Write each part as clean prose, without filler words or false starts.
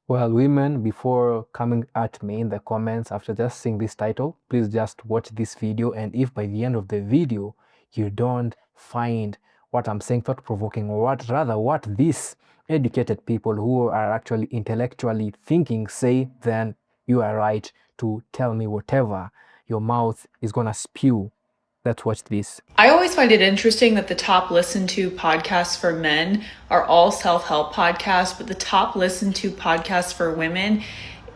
Well, women, before coming at me in the comments after just seeing this title, please just watch this video. And if by the end of the video you don't find what I'm saying thought-provoking, or what these educated people who are actually intellectually thinking say, then you are right to tell me whatever your mouth is gonna spew. Let's watch this. I always find it interesting that the top listened to podcasts for men are all self-help podcasts, but the top listened to podcasts for women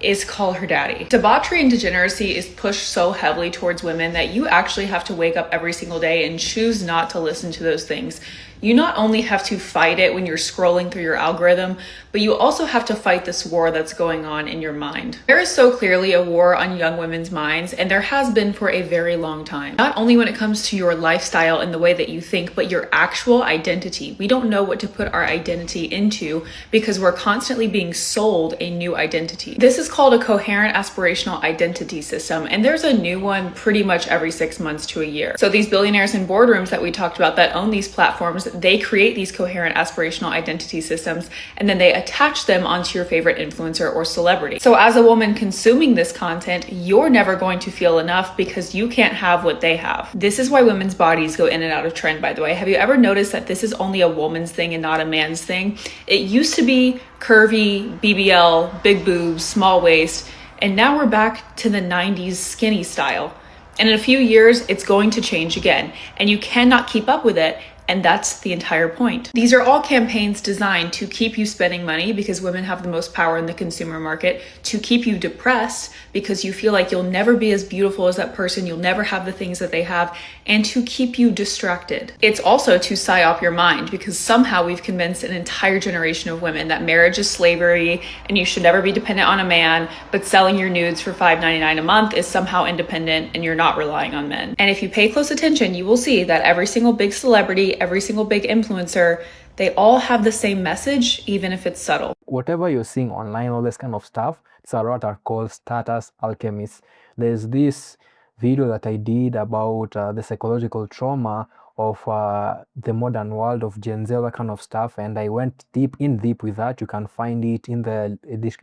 is Call Her Daddy. Debauchery and degeneracy is pushed so heavily towards women that you actually have to wake up every single day and choose not to listen to those things. You not only have to fight it when you're scrolling through your algorithm, but you also have to fight this war that's going on in your mind. There is so clearly a war on young women's minds, and there has been for a very long time. Not only when it comes to your lifestyle and the way that you think, but your actual identity. We don't know what to put our identity into because we're constantly being sold a new identity. This is called a coherent aspirational identity system, and there's a new one pretty much every 6 months to a year. So these billionaires in boardrooms that we talked about that own these platforms, they create these coherent aspirational identity systems, and then they attach them onto your favorite influencer or celebrity. So as a woman consuming this content, you're never going to feel enough because you can't have what they have. This is why women's bodies go in and out of trend, by the way. Have you ever noticed that this is only a woman's thing and not a man's thing? It used to be curvy, BBL, big boobs, small waist, and now we're back to the 90s skinny style. And in a few years, it's going to change again, and you cannot keep up with it. And that's the entire point. These are all campaigns designed to keep you spending money because women have the most power in the consumer market, to keep you depressed because you feel like you'll never be as beautiful as that person, you'll never have the things that they have, and to keep you distracted. It's also to psyop your mind because somehow we've convinced an entire generation of women that marriage is slavery and you should never be dependent on a man, but selling your nudes for $5.99 a month is somehow independent and you're not relying on men. And if you pay close attention, you will see that every single big celebrity, every single big influencer, they all have the same message, even if it's subtle. Whatever you're seeing online, all this kind of stuff, it's what are called status alchemists. There's this video that I did about the psychological trauma of the modern world of Gen Z, that kind of stuff, and I went deep with that. You can find it in the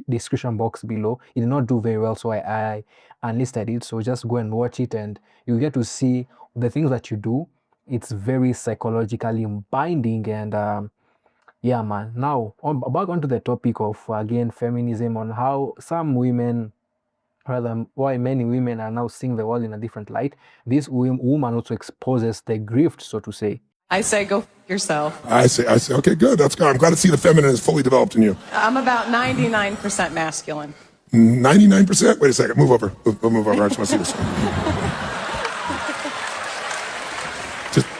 description box below. It did not do very well, so I unlisted it. So just go and watch it, and you get to see the things that you do. It's very psychologically binding, and yeah, man. Now, back onto the topic of, again, feminism, on how some women, rather, why many women are now seeing the world in a different light. This woman also exposes the grift, so to say. I say go yourself. I say, okay, good. That's good. I'm glad to see the feminine is fully developed in you. I'm about 99% masculine. 99%? Wait a second. Move over. Move over. I just want to see this.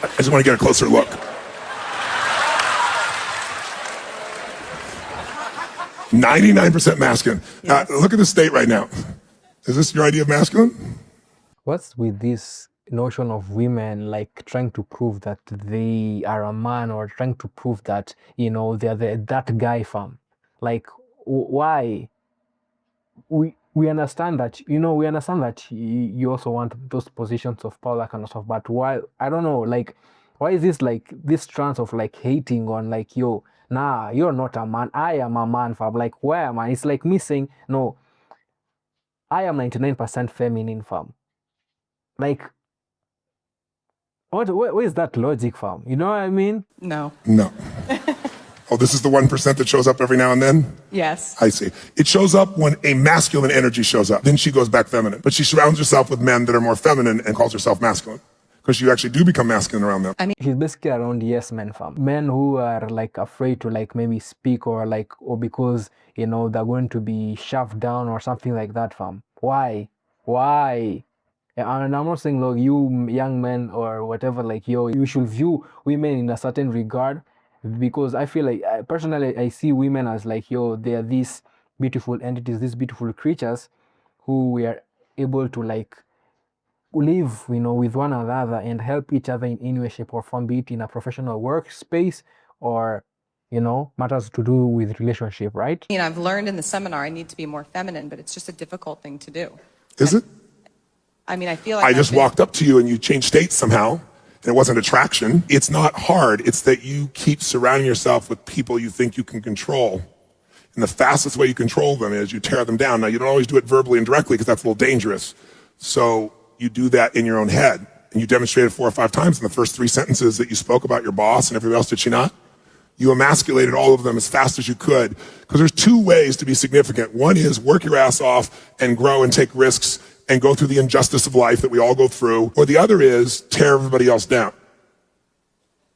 I just want to get a closer look. "99% masculine." Yes. Look at the state right now. Is this your idea of masculine? What's with this notion of women like trying to prove that they are a man, or trying to prove that, you know, they're that guy fam? Like, why? We understand that, you know, you also want those positions of power, that kind of stuff, but why? I don't know, like, why is this like this trance of like hating on like, yo, nah, you're not a man, I am a man fam? Like, where am I? It's like me saying, no, I am 99% feminine fam. Like, what is that logic fam? You know what I mean? No. No. Oh, this is the 1% that shows up every now and then? Yes. I see. It shows up when a masculine energy shows up. Then she goes back feminine. But she surrounds herself with men that are more feminine and calls herself masculine. Because you actually do become masculine around them. He's basically around yes men fam. Men who are like afraid to like maybe speak, or because, you know, they're going to be shoved down or something like that fam. Why? And I'm not saying, look, you young men or whatever, like, yo, you should view women in a certain regard, because I feel like, personally, I see women as like, yo, they are these beautiful entities, these beautiful creatures who we are able to like live, you know, with one another and help each other in any way, shape, or form, be it in a professional workspace or, you know, matters to do with relationship, right? I mean, I've learned in the seminar I need to be more feminine, but it's just a difficult thing to do. Is it? I mean, I feel like I just walked up to you and you changed states somehow. And it wasn't attraction. It's not hard. It's that you keep surrounding yourself with people you think you can control. And the fastest way you control them is you tear them down. Now, you don't always do it verbally and directly because that's a little dangerous. So you do that in your own head. And you demonstrated 4 or 5 times in the first 3 sentences that you spoke about your boss and everybody else, did she not? You emasculated all of them as fast as you could. Because there's 2 ways to be significant. One is work your ass off and grow and take risks and go through the injustice of life that we all go through. Or the other is tear everybody else down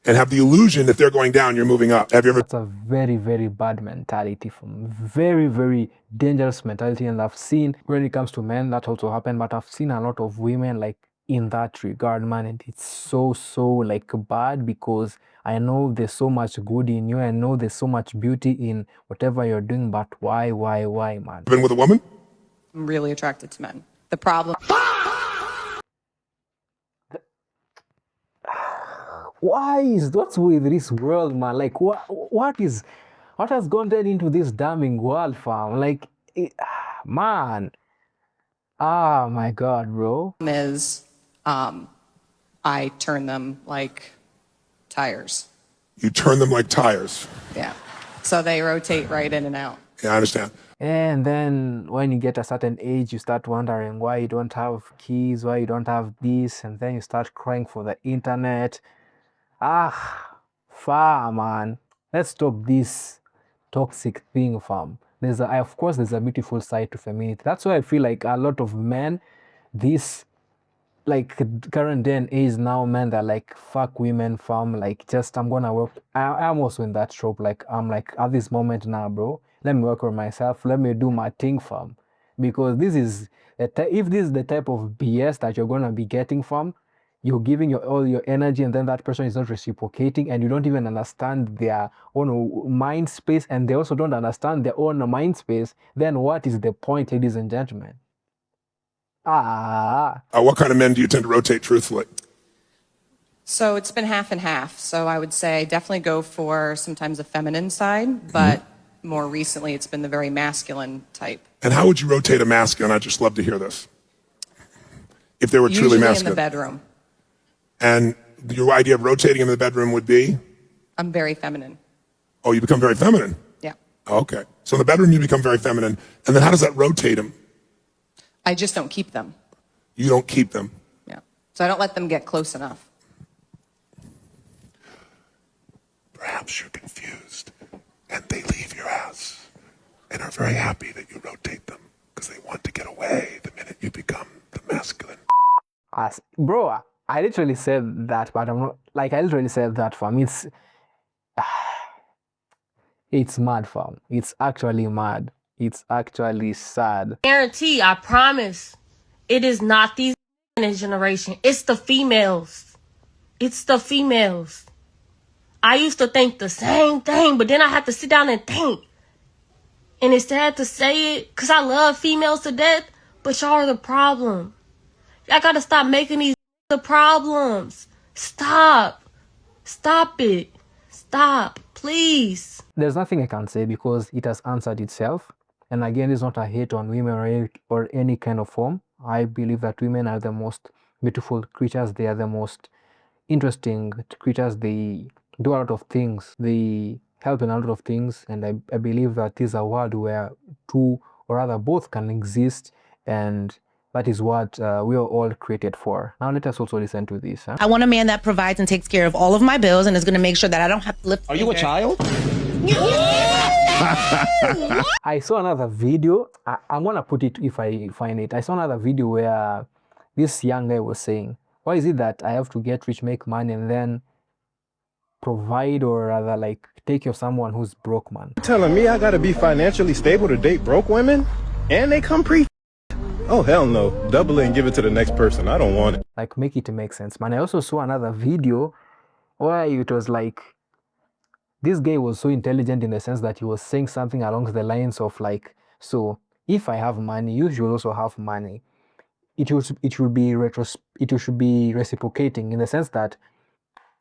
and have the illusion that they're going down, you're moving up. Have you ever? That's a very, very bad mentality, from very, very dangerous mentality. And I've seen, when it comes to men, that also happened, but I've seen a lot of women like in that regard, man. And it's so like bad, because I know there's so much good in you. I know there's so much beauty in whatever you're doing, but why, man? Been with a woman? I'm really attracted to men. The problem. What's with this world, man? Like, what has gone then into this damning world, fam? Like, man. Oh my God, bro. Is I turn them like tires. You turn them like tires. Yeah. So they rotate right in and out. Yeah, I understand. And then when you get a certain age, you start wondering why you don't have keys, why you don't have this, and then you start crying for the internet. Man. Let's stop this toxic thing, fam. Of course, there's a beautiful side to femininity. That's why I feel like a lot of men, this like current day and age now, men, they're like, fuck women, fam. Like, just I'm gonna work. I'm also in that trope. Like, I'm like, at this moment now, bro, let me work on myself. Let me do my thing, fam. Because this is if this is the type of BS that you're gonna be getting from, you're giving all your energy, and then that person is not reciprocating, and you don't even understand their own mind space, and they also don't understand their own mind space. Then what is the point, ladies and gentlemen? What kind of men do you tend to rotate truthfully? So it's been half and half. So I would say definitely go for sometimes a feminine side, but more recently it's been the very masculine type. And how would you rotate a masculine? I'd just love to hear this. If they were truly Usually masculine. in the bedroom. And your idea of rotating in the bedroom would be? I'm very feminine. Oh, you become very feminine? Yeah. Okay. So in the bedroom you become very feminine. And then how does that rotate them? I just don't keep them. You don't keep them. Yeah. So I don't let them get close enough. Perhaps you're confused and they leave your house and are very happy that you rotate them because they want to get away the minute you become the masculine. Bro, I literally said that, but I'm not, like, I literally said that, fam. It's mad, fam. It's actually mad. It's actually sad. Guarantee, I promise, it is not these in this generation. It's the females. It's the females. I used to think the same thing, but then I had to sit down and think. And it's sad to say it, because I love females to death, but y'all are the problem. Y'all gotta stop making these the problems. Stop. Stop it. Stop. Please. There's nothing I can say because it has answered itself. And again, it's not a hate on women or any kind of form. I believe that women are the most beautiful creatures. They are the most interesting creatures. They do a lot of things. They help in a lot of things. And I believe that this is a world where two, or rather both, can exist. And that is what we are all created for. Now let us also listen to this. I want a man that provides and takes care of all of my bills and is going to make sure that I don't have to lift. Are you a child? I saw another video. I'm gonna put it if I find it. I saw another video where this young guy was saying, why is it that I have to get rich, make money, and then provide, or rather like take care of someone who's broke, man? Telling me I gotta be financially stable to date broke women? And they come pre. Oh, hell no. Double it and give it to the next person. I don't want it. Like, make it make sense, man. I also saw another video where it was like, this guy was so intelligent in the sense that he was saying something along the lines of like, so if I have money, you should also have money. It should be reciprocating, in the sense that,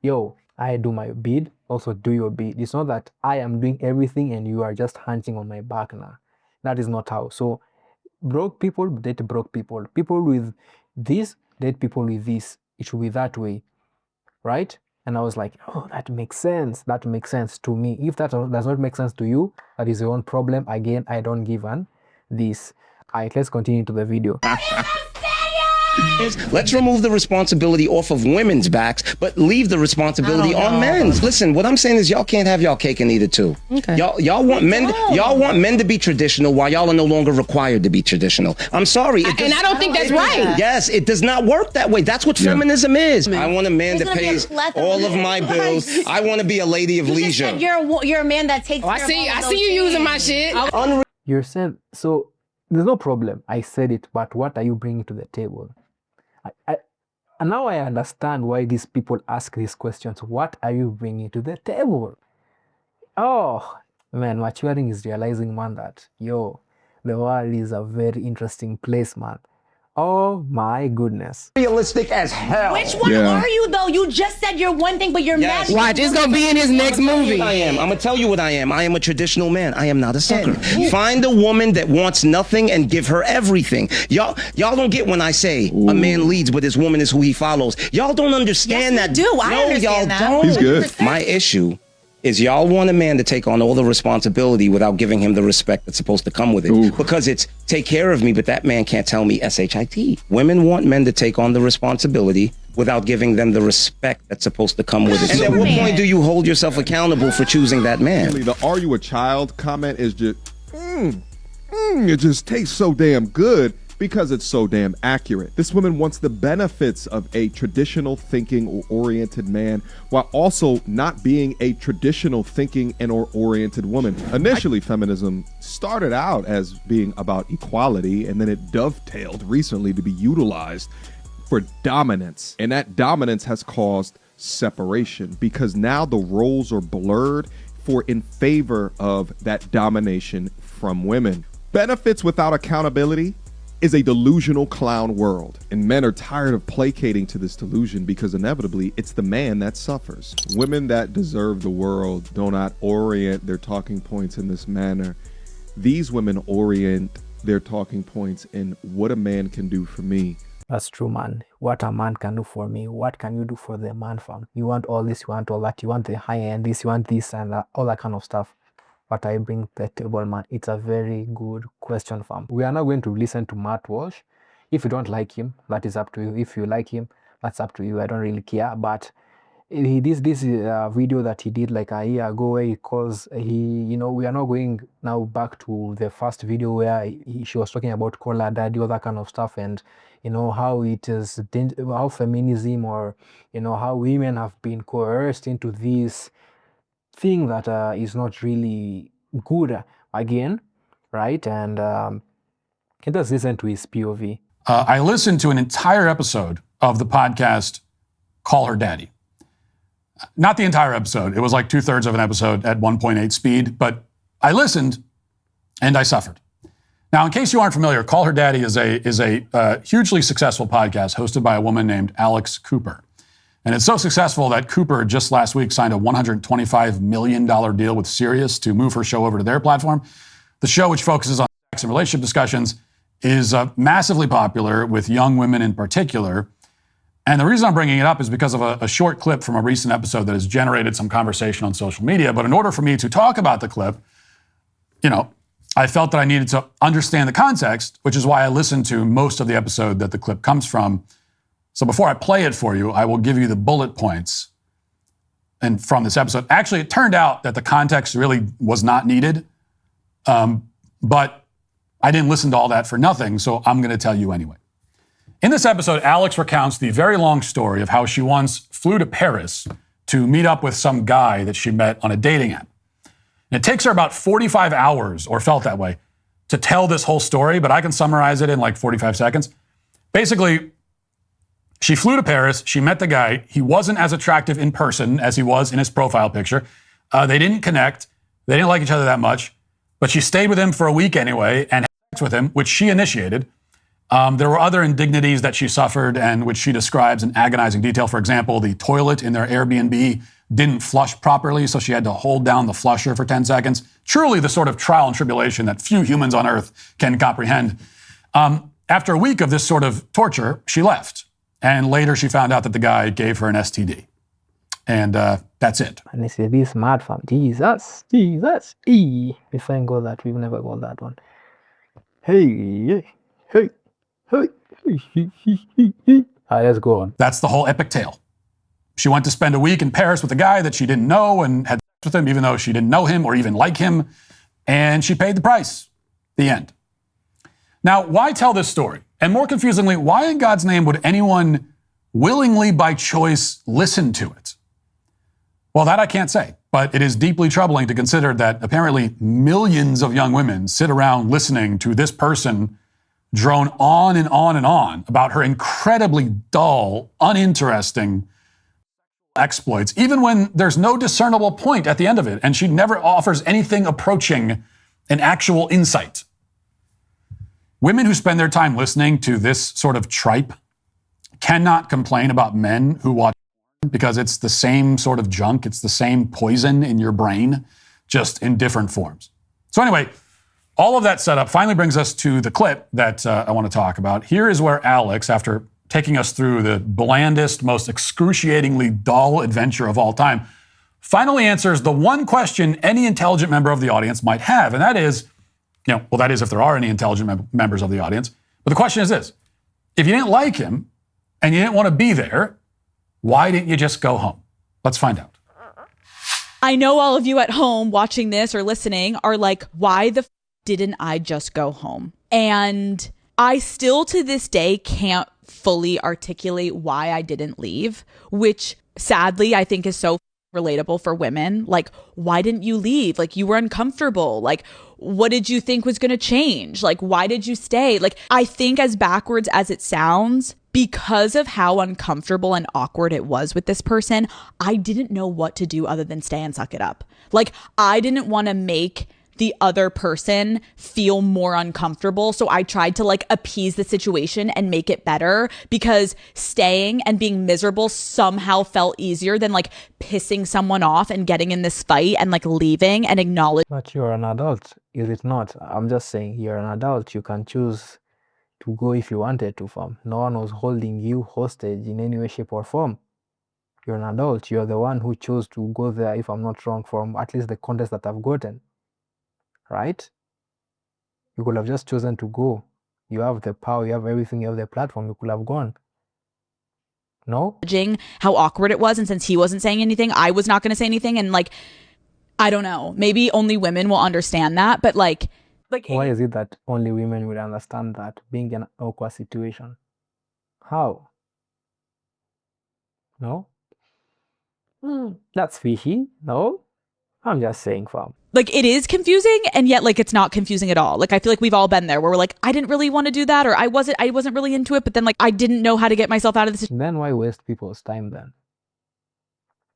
yo, I do my bid, also do your bid. It's not that I am doing everything and you are just hunting on my back now. That is not how. So broke people date broke people. People with this date people with this. It should be that way, right? And I was like, oh, that makes sense. That makes sense to me. If that does not make sense to you, that is your own problem. Again, I don't give an this. Alright, let's continue to the video. Let's remove the responsibility off of women's backs, but leave the responsibility on men's. Listen, what I'm saying is y'all can't have y'all cake and eat it too. Okay. Y'all want men to be traditional while y'all are no longer required to be traditional. I'm sorry. And I don't think that's right. Yes, it does not work that way. That's what feminism is. I want a man that There's gonna be a pays plethora all of my bills. I want to be a lady of You just leisure. said you're a man that takes care of all of I those see you using my things. shit. You're saying, so there's no problem. I said it, but what are you bringing to the table? And now I understand why these people ask these questions. What are you bringing to the table? Oh, man, maturing is realizing, man, that, yo, the world is a very interesting place, man. Oh, my goodness. Realistic as hell. Which one are you, though? You just said you're one thing, but you're Yes. mad. Watch, it's gonna be in his next movie. I am. I'm gonna tell you what I am. I am a traditional man. I am not a sucker. Find a woman that wants nothing and give her everything. Y'all don't get when I say a man leads, but his woman is who he follows. Y'all don't understand Yes, that. we do. I understand that. Don't. He's good. My issue is y'all want a man to take on all the responsibility without giving him the respect that's supposed to come with it. Because it's take care of me, but that man can't tell me SHIT. Women want men to take on the responsibility without giving them the respect that's supposed to come with it. And at what point do you hold yourself accountable for choosing that man? The "Are you a child?" comment is just, it just tastes so damn good because it's so damn accurate. This woman wants the benefits of a traditional thinking or oriented man while also not being a traditional thinking and or oriented woman. Initially, feminism started out as being about equality, and then it dovetailed recently to be utilized for dominance. And that dominance has caused separation because now the roles are blurred in favor of that domination from women. Benefits without accountability is a delusional clown world, and men are tired of placating to this delusion because inevitably it's the man that suffers. Women that deserve the world do not orient their talking points in this manner. These women orient their talking points in what a man can do for me. That's true, man. What a man can do for me. What can you do for the man, fam? You want all this, you want all that, you want the high end, this, you want this, and all that kind of stuff. What I bring to the table, man, it's a very good question, fam. We are now going to listen to Matt Walsh. If you don't like him, that is up to you. If you like him, that's up to you. I don't really care. But this video that he did like a year ago, where we are not going now back to the first video where she was talking about Call Daddy, all that kind of stuff, and how it is, how feminism, or how women have been coerced into this thing that is not really good again, right? And let's listen to his POV. I listened to an entire episode of the podcast Call Her Daddy. Not the entire episode. It was like 2/3 of an episode at 1.8 speed, but I listened and I suffered. Now, in case you aren't familiar, Call Her Daddy is a hugely successful podcast hosted by a woman named Alex Cooper. And it's so successful that Cooper just last week signed a $125 million deal with Sirius to move her show over to their platform. The show, which focuses on sex and relationship discussions, is massively popular with young women in particular. And the reason I'm bringing it up is because of a short clip from a recent episode that has generated some conversation on social media. But in order for me to talk about the clip, I felt that I needed to understand the context, which is why I listened to most of the episode that the clip comes from. So before I play it for you, I will give you the bullet points from this episode. Actually, it turned out that the context really was not needed, but I didn't listen to all that for nothing, so I'm going to tell you anyway. In this episode, Alex recounts the very long story of how she once flew to Paris to meet up with some guy that she met on a dating app. And it takes her about 45 hours, or felt that way, to tell this whole story, but I can summarize it in like 45 seconds. Basically, she flew to Paris, she met the guy, he wasn't as attractive in person as he was in his profile picture. They didn't connect, they didn't like each other that much, but she stayed with him for a week anyway and had sex with him, which she initiated. There were other indignities that she suffered and which she describes in agonizing detail. For example, the toilet in their Airbnb didn't flush properly, so she had to hold down the flusher for 10 seconds. Truly the sort of trial and tribulation that few humans on earth can comprehend. After a week of this sort of torture, she left. And later she found out that the guy gave her an STD. And that's it. And they say, this mad fam. Jesus. We thank God that we've never got that one. Hey. Alright, let's go on. That's the whole epic tale. She went to spend a week in Paris with a guy that she didn't know and had sex with him, even though she didn't know him or even like him. And she paid the price. The end. Now, why tell this story? And more confusingly, why in God's name would anyone willingly by choice listen to it? Well, that I can't say, but it is deeply troubling to consider that apparently millions of young women sit around listening to this person drone on and on and on about her incredibly dull, uninteresting exploits, even when there's no discernible point at the end of it, and she never offers anything approaching an actual insight. Women who spend their time listening to this sort of tripe cannot complain about men who watch because it's the same sort of junk, it's the same poison in your brain, just in different forms. So anyway, all of that setup finally brings us to the clip that I want to talk about. Here is where Alex, after taking us through the blandest, most excruciatingly dull adventure of all time, finally answers the one question any intelligent member of the audience might have, and that is, that is if there are any intelligent members of the audience. But the question is this: if you didn't like him and you didn't want to be there, why didn't you just go home? Let's find out. I know all of you at home watching this or listening are like, why the didn't I just go home? And I still to this day can't fully articulate why I didn't leave, which sadly I think is so relatable for women. Like, why didn't you leave? Like, you were uncomfortable. Like, what did you think was going to change? Like, why did you stay? Like, I think as backwards as it sounds, because of how uncomfortable and awkward it was with this person, I didn't know what to do other than stay and suck it up. Like, I didn't want to make the other person feel more uncomfortable. So I tried to appease the situation and make it better, because staying and being miserable somehow felt easier than pissing someone off and getting in this fight and leaving and acknowledging. But you're an adult, is it not? I'm just saying, you're an adult. You can choose to go if you wanted to, fam. No one was holding you hostage in any way, shape, or form. You're an adult. You're the one who chose to go there, if I'm not wrong, from at least the context that I've gotten. Right? You could have just chosen to go. You have the power, you have everything, you have the platform. You could have gone. No? How awkward it was, and since he wasn't saying anything, I was not going to say anything, and I don't know. Maybe only women will understand that, but why is it that only women would understand that being in an awkward situation? How? No? That's fishy. No? I'm just saying, fam. It is confusing, and yet it's not confusing at all. I feel like we've all been there where we're I didn't really want to do that, or I wasn't really into it, but then I didn't know how to get myself out of the situation. Then why waste people's time then?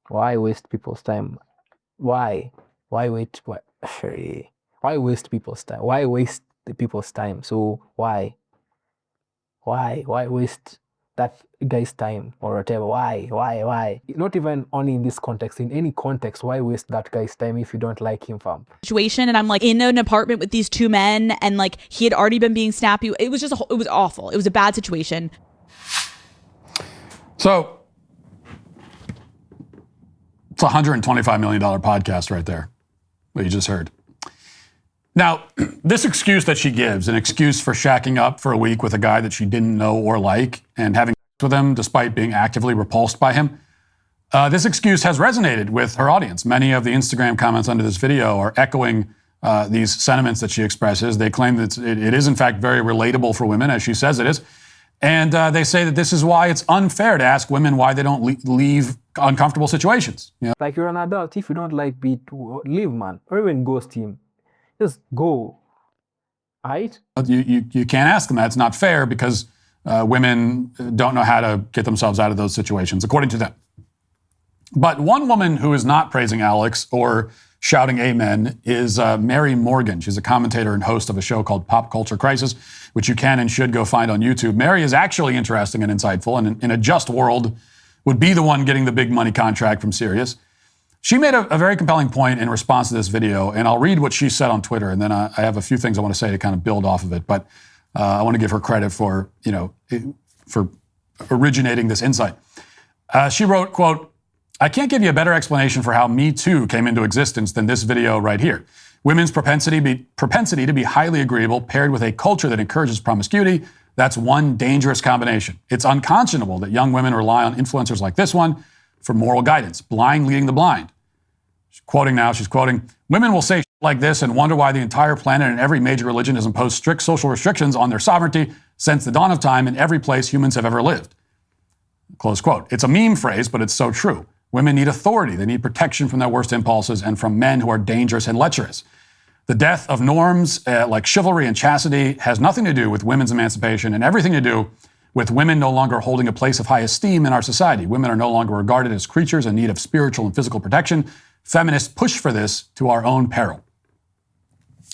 Why waste people's time? Why? Why waste people's time? Why waste the people's time? So why? Why waste that guy's time or whatever? Why? Not even only in this context, in any context, why waste that guy's time if you don't like him, fam? Situation, and I'm in an apartment with these two men, and he had already been being snappy. It was just it was awful. It was a bad situation. So it's a $125 million podcast right there, what you just heard. Now, this excuse that she gives, an excuse for shacking up for a week with a guy that she didn't know or like and having sex with him despite being actively repulsed by him, this excuse has resonated with her audience. Many of the Instagram comments under this video are echoing these sentiments that she expresses. They claim that it is, in fact, very relatable for women, as she says it is. And they say that this is why it's unfair to ask women why they don't leave uncomfortable situations. You know? Like, you're an adult. If you don't like beat, leave, man. Or even ghost him. Just go. Right? You can't ask them that. It's not fair because women don't know how to get themselves out of those situations, according to them. But one woman who is not praising Alex or shouting amen is Mary Morgan. She's a commentator and host of a show called Pop Culture Crisis, which you can and should go find on YouTube. Mary is actually interesting and insightful, and in a just world would be the one getting the big money contract from Sirius. She made a very compelling point in response to this video, and I'll read what she said on Twitter, and then I have a few things I want to say to kind of build off of it. But I want to give her credit for originating this insight. She wrote, quote, I can't give you a better explanation for how Me Too came into existence than this video right here. Women's propensity to be highly agreeable paired with a culture that encourages promiscuity, that's one dangerous combination. It's unconscionable that young women rely on influencers like this one for moral guidance, blind leading the blind. She's quoting, women will say like this and wonder why the entire planet and every major religion has imposed strict social restrictions on their sovereignty since the dawn of time in every place humans have ever lived. Close quote. It's a meme phrase, but it's so true. Women need authority. They need protection from their worst impulses and from men who are dangerous and lecherous. The death of norms like chivalry and chastity has nothing to do with women's emancipation and everything to do with women no longer holding a place of high esteem in our society. Women are no longer regarded as creatures in need of spiritual and physical protection. Feminists push for this to our own peril.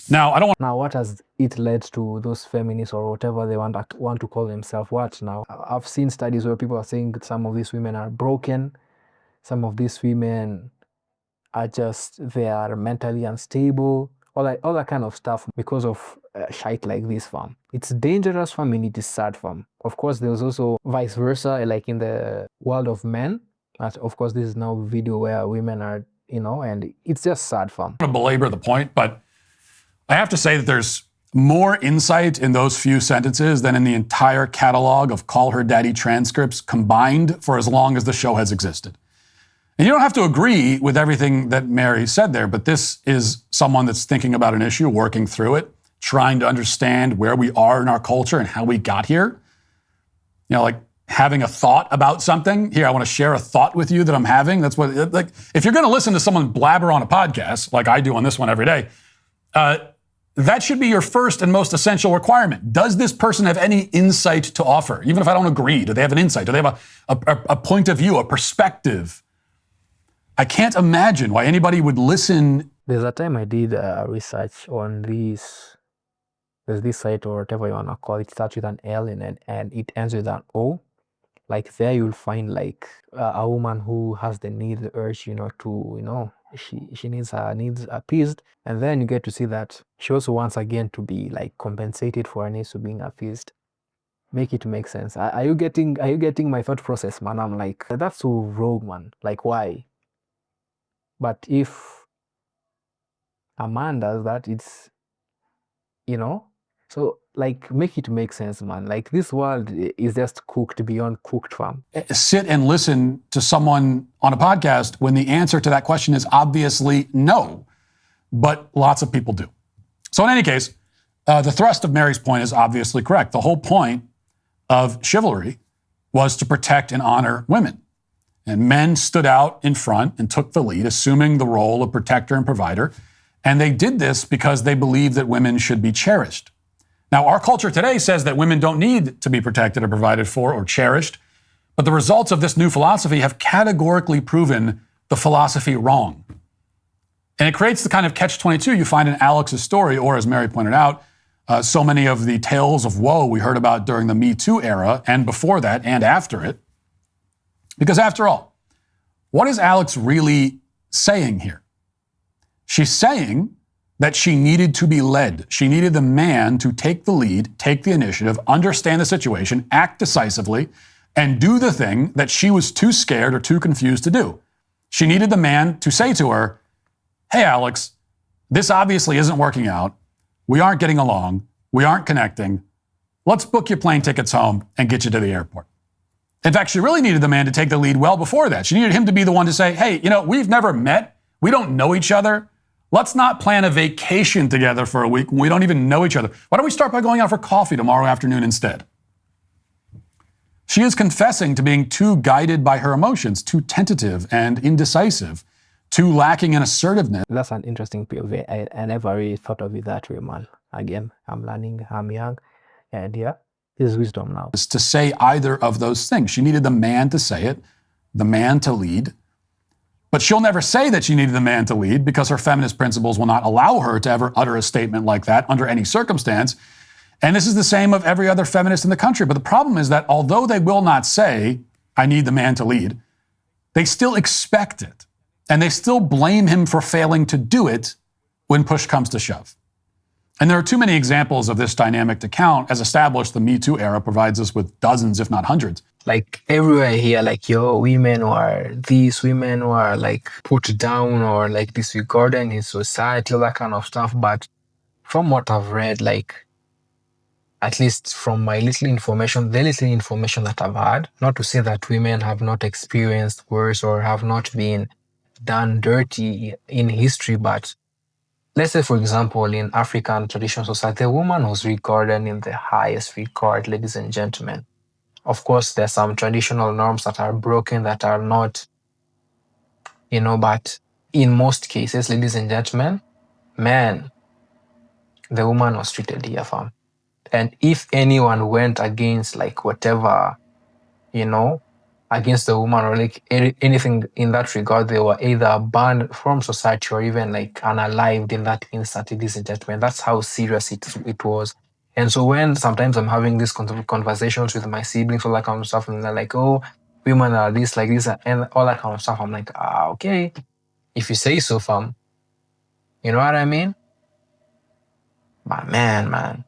Now, I don't want... Now, what has it led to those feminists or whatever they want to call themselves? What now? I've seen studies where people are saying that some of these women are broken. Some of these women are they are mentally unstable. All that kind of stuff because of shite like this, fam. It's dangerous, fam, and it is sad, fam. Of course, there's also vice versa, like in the world of men. But of course, this is now a video where women are, and it's just sad, fam. I'm going to belabor the point, but I have to say that there's more insight in those few sentences than in the entire catalog of Call Her Daddy transcripts combined for as long as the show has existed. And you don't have to agree with everything that Mary said there, but this is someone that's thinking about an issue, working through it, trying to understand where we are in our culture and how we got here. Like having a thought about something. Here, I want to share a thought with you that I'm having. That's what, like, if you're going to listen to someone blabber on a podcast, like I do on this one every day, that should be your first and most essential requirement. Does this person have any insight to offer? Even if I don't agree, do they have an insight? Do they have a point of view, a perspective? I can't imagine why anybody would listen. There's a time I did research on this. There's this site or whatever you want to call it. It starts with an L and it ends with an O. Like there you'll find like a woman who has the need, the urge, to, she needs her needs appeased. And then you get to see that she also wants again to be like compensated for her needs to being appeased. Make it make sense. Are you getting my thought process, man? I'm like, that's so rogue, man. Like why? But if a man does that, it's, so like make it make sense, man. Like this world is just cooked beyond cooked, fam. Sit and listen to someone on a podcast when the answer to that question is obviously no, but lots of people do. So in any case, the thrust of Mary's point is obviously correct. The whole point of chivalry was to protect and honor women. And men stood out in front and took the lead, assuming the role of protector and provider. And they did this because they believed that women should be cherished. Now, our culture today says that women don't need to be protected or provided for or cherished. But the results of this new philosophy have categorically proven the philosophy wrong. And it creates the kind of catch-22 you find in Alex's story, or as Mary pointed out, so many of the tales of woe we heard about during the Me Too era and before that and after it. Because after all, what is Alex really saying here? She's saying that she needed to be led. She needed the man to take the lead, take the initiative, understand the situation, act decisively, and do the thing that she was too scared or too confused to do. She needed the man to say to her, hey, Alex, this obviously isn't working out. We aren't getting along. We aren't connecting. Let's book your plane tickets home and get you to the airport. In fact, she really needed the man to take the lead well before that. She needed him to be the one to say, hey, we've never met. We don't know each other. Let's not plan a vacation together for a week when we don't even know each other. Why don't we start by going out for coffee tomorrow afternoon instead? She is confessing to being too guided by her emotions, too tentative and indecisive, too lacking in assertiveness. That's an interesting POV. I never really thought of it that way, man. Again, I'm learning, I'm young, and yeah. His wisdom now. To say either of those things. She needed the man to say it, the man to lead. But she'll never say that she needed the man to lead because her feminist principles will not allow her to ever utter a statement like that under any circumstance. And this is the same of every other feminist in the country. But the problem is that although they will not say, I need the man to lead, they still expect it. And they still blame him for failing to do it when push comes to shove. And there are too many examples of this dynamic to count. As established, the Me Too era provides us with dozens, if not hundreds. like everywhere here, like yo, women were these, women were like put down or like disregarded in society, all that kind of stuff. But from what I've read, like at least from my little information, the little information that I've had, not to say that women have not experienced worse or have not been done dirty in history, but let's say, for example, in African traditional society, the woman was regarded in the highest regard, ladies and gentlemen. Of course, there's some traditional norms that are broken, that are not, but in most cases, ladies and gentlemen, man, the woman was treated here, fam. And if anyone went against like whatever, you know, against the woman or like anything in that regard, they were either banned from society or even like unalived in that instant, ladies and gentlemen. That's how serious it was. And so when sometimes I'm having these conversations with my siblings, all that kind of stuff, and they're like, oh, women are this, like this, and all that kind of stuff, I'm like, okay, if you say so, fam. You know what I mean? But man,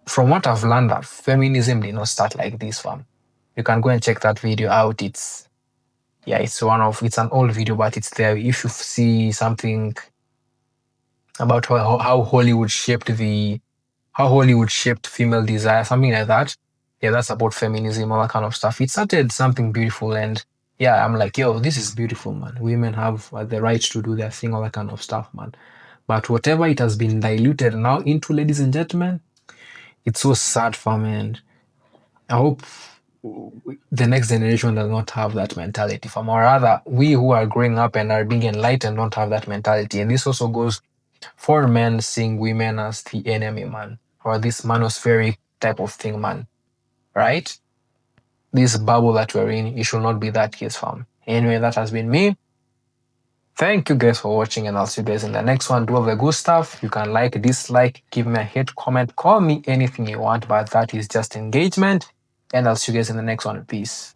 from what I've learned, that feminism did not start like this, fam. You can go and check that video out. It's an old video, but it's there. If you see something about how Hollywood shaped female desire, something like that. Yeah, that's about feminism, all that kind of stuff. It started something beautiful, and yeah, I'm like, yo, this is beautiful, man. Women have the right to do their thing, all that kind of stuff, man. But whatever it has been diluted now into, ladies and gentlemen, it's so sad for me, and I hope the next generation does not have that mentality, or rather, we who are growing up and are being enlightened don't have that mentality. And this also goes for men seeing women as the enemy, man, or this manospheric type of thing, man, right? This bubble that we're in, it should not be that case, fam. Anyway, that has been me. Thank you guys for watching, and I'll see you guys in the next one. Do all the good stuff. You can like, dislike, give me a hate, comment, call me anything you want, but that is just engagement. And I'll see you guys in the next one. Peace.